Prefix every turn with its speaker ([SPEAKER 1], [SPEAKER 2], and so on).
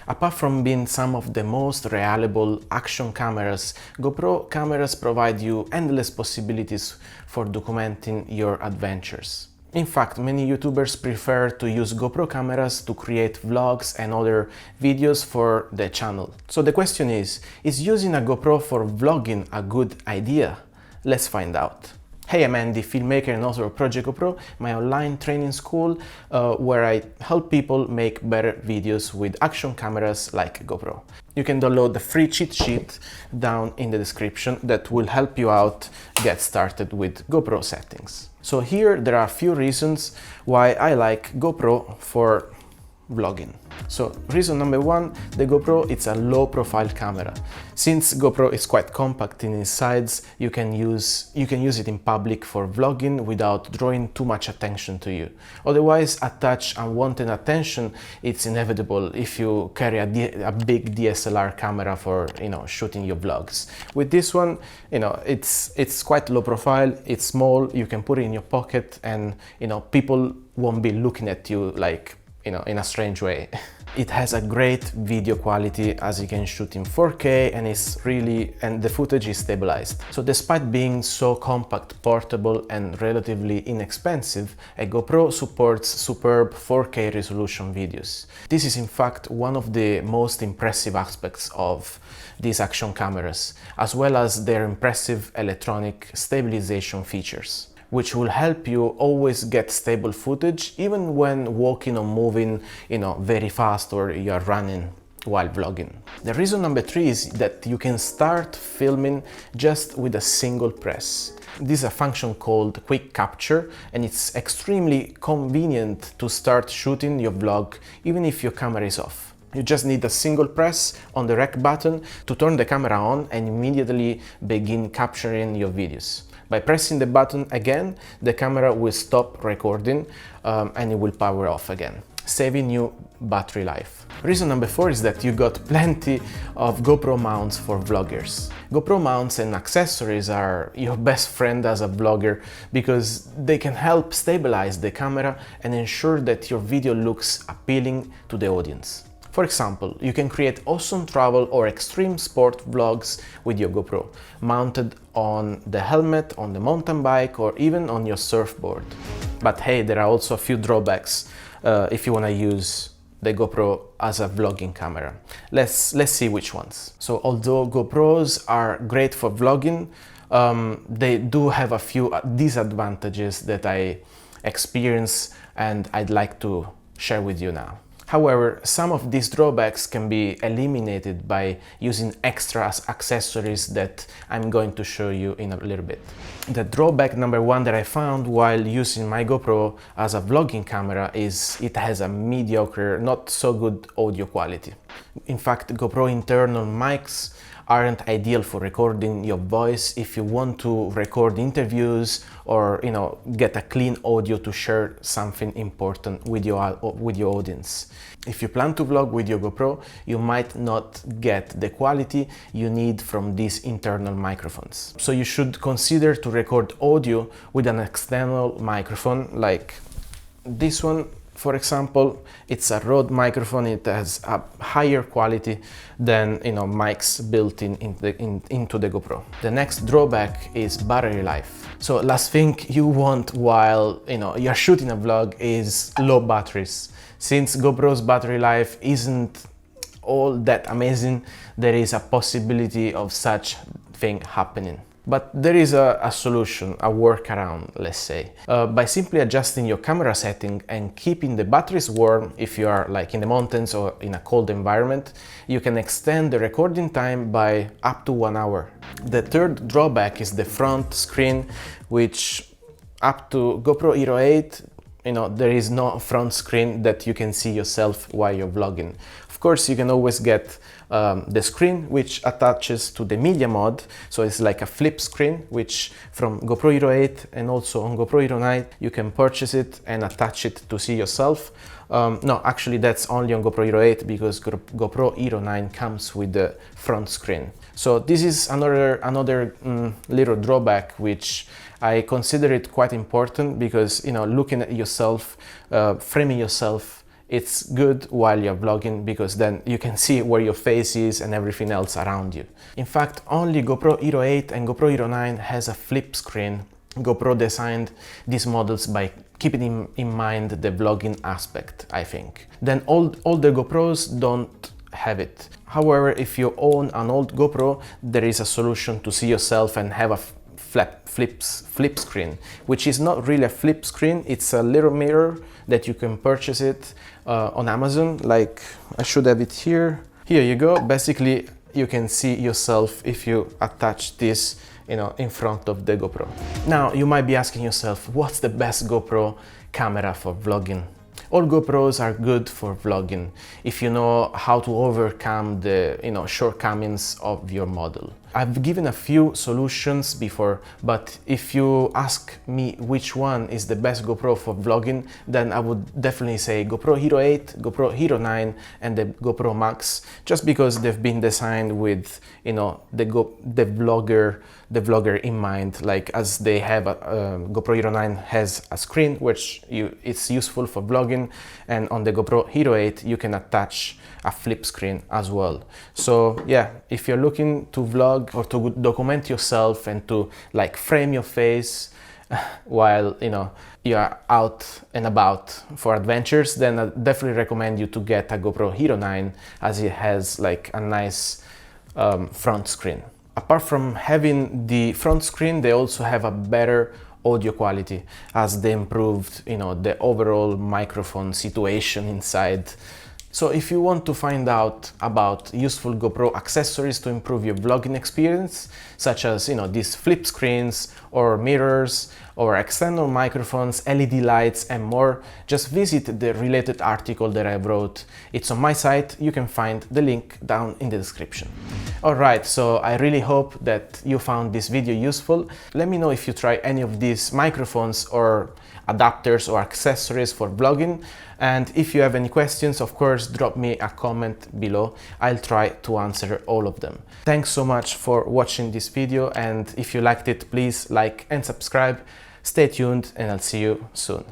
[SPEAKER 1] Apart from being some of the most reliable action cameras, GoPro cameras provide you endless possibilities for documenting your adventures. In fact, many YouTubers prefer to use GoPro cameras to create vlogs and other videos for their channel. So the question is using a GoPro for vlogging a good idea? Let's find out. Hey, I'm Andy, filmmaker and author of Project GoPro, my online training school where I help people make better videos with action cameras like GoPro. You can download the free cheat sheet down in the description that will help you out get started with GoPro settings. So here there are a few reasons why I like GoPro for vlogging. So reason number one, the GoPro, it's a low profile camera. Since GoPro is quite compact in its size, you can use it in public for vlogging without drawing too much attention to you. Otherwise, attach unwanted attention, it's inevitable if you carry a big DSLR camera for, shooting your vlogs. With this one, it's quite low profile, it's small, you can put it in your pocket and, people won't be looking at you like, in a strange way. It has a great video quality as you can shoot in 4K and the footage is stabilized. So despite being so compact, portable and relatively inexpensive, a GoPro supports superb 4K resolution videos. This is in fact one of the most impressive aspects of these action cameras, as well as their impressive electronic stabilization features, which will help you always get stable footage even when walking or moving, very fast or you are running while vlogging. The reason number three is that you can start filming just with a single press. This is a function called quick capture and it's extremely convenient to start shooting your vlog even if your camera is off. You just need a single press on the rec button to turn the camera on and immediately begin capturing your videos. By pressing the button again, the camera will stop recording and it will power off again, saving you battery life. Reason number four is that you got plenty of GoPro mounts for vloggers. GoPro mounts and accessories are your best friend as a vlogger because they can help stabilize the camera and ensure that your video looks appealing to the audience. For example, you can create awesome travel or extreme sport vlogs with your GoPro, mounted on the helmet, on the mountain bike, or even on your surfboard. But hey, there are also a few drawbacks if you want to use the GoPro as a vlogging camera. Let's see which ones. So although GoPros are great for vlogging, they do have a few disadvantages that I experience and I'd like to share with you now. However, some of these drawbacks can be eliminated by using extra accessories that I'm going to show you in a little bit. The drawback number one that I found while using my GoPro as a vlogging camera is it has a mediocre, not so good audio quality. In fact, GoPro internal mics aren't ideal for recording your voice if you want to record interviews or get a clean audio to share something important with your audience. If you plan to vlog with your GoPro, you might not get the quality you need from these internal microphones. So you should consider to record audio with an external microphone like this one. For example, it's a Rode microphone. It has a higher quality than mics built into the GoPro. The next drawback is battery life. So last thing you want while you're shooting a vlog is low batteries. Since GoPro's battery life isn't all that amazing, there is a possibility of such thing happening. But there is a solution, a workaround, let's say. By simply adjusting your camera setting and keeping the batteries warm, if you are like in the mountains or in a cold environment, you can extend the recording time by up to 1 hour. The third drawback is the front screen, which up to GoPro Hero 8, there is no front screen that you can see yourself while you're vlogging. Of course, you can always get the screen which attaches to the media mod, so it's like a flip screen, which from GoPro Hero 8 and also on GoPro Hero 9 you can purchase it and attach it to see yourself. No, actually that's only on GoPro Hero 8 because GoPro Hero 9 comes with the front screen. So this is another little drawback which I consider it quite important because looking at yourself, framing yourself it's good while you're vlogging because then you can see where your face is and everything else around you. In fact, only GoPro Hero 8 and GoPro Hero 9 has a flip screen. GoPro designed these models by keeping in mind the vlogging aspect, I think. Then all the GoPros don't have it. However, if you own an old GoPro, there is a solution to see yourself and have a flip screen, which is not really a flip screen, it's a little mirror that you can purchase it on Amazon. Like, I should have it here. Here you go. Basically, you can see yourself if you attach this, you know, in front of the GoPro. Now, you might be asking yourself, what's the best GoPro camera for vlogging? All GoPros are good for vlogging if you know how to overcome the, you know, shortcomings of your model. I've given a few solutions before, but if you ask me which one is the best GoPro for vlogging, then I would definitely say GoPro Hero 8, GoPro Hero 9 and the GoPro Max, just because they've been designed with, you know, the vlogger in mind. Like, as they have a GoPro Hero 9 has a screen which it's useful for vlogging, and on the GoPro Hero 8 you can attach a flip screen as well. So yeah, if you're looking to vlog or to document yourself and to like frame your face while, you know, you're out and about for adventures, then I definitely recommend you to get a GoPro Hero 9, as it has like a nice front screen. Apart from having the front screen, they also have a better audio quality, as they improved, you know, the overall microphone situation inside. So if you want to find out about useful GoPro accessories to improve your vlogging experience, such as, you know, these flip screens or mirrors or external microphones, LED lights and more, just visit the related article that I wrote. It's on my site. You can find the link down in the description. Alright, so I really hope that you found this video useful. Let me know if you try any of these microphones or adapters or accessories for vlogging, and if you have any questions, of course, drop me a comment below. I'll try to answer all of them. Thanks so much for watching this video, and if you liked it, please like and subscribe. Stay tuned and I'll see you soon.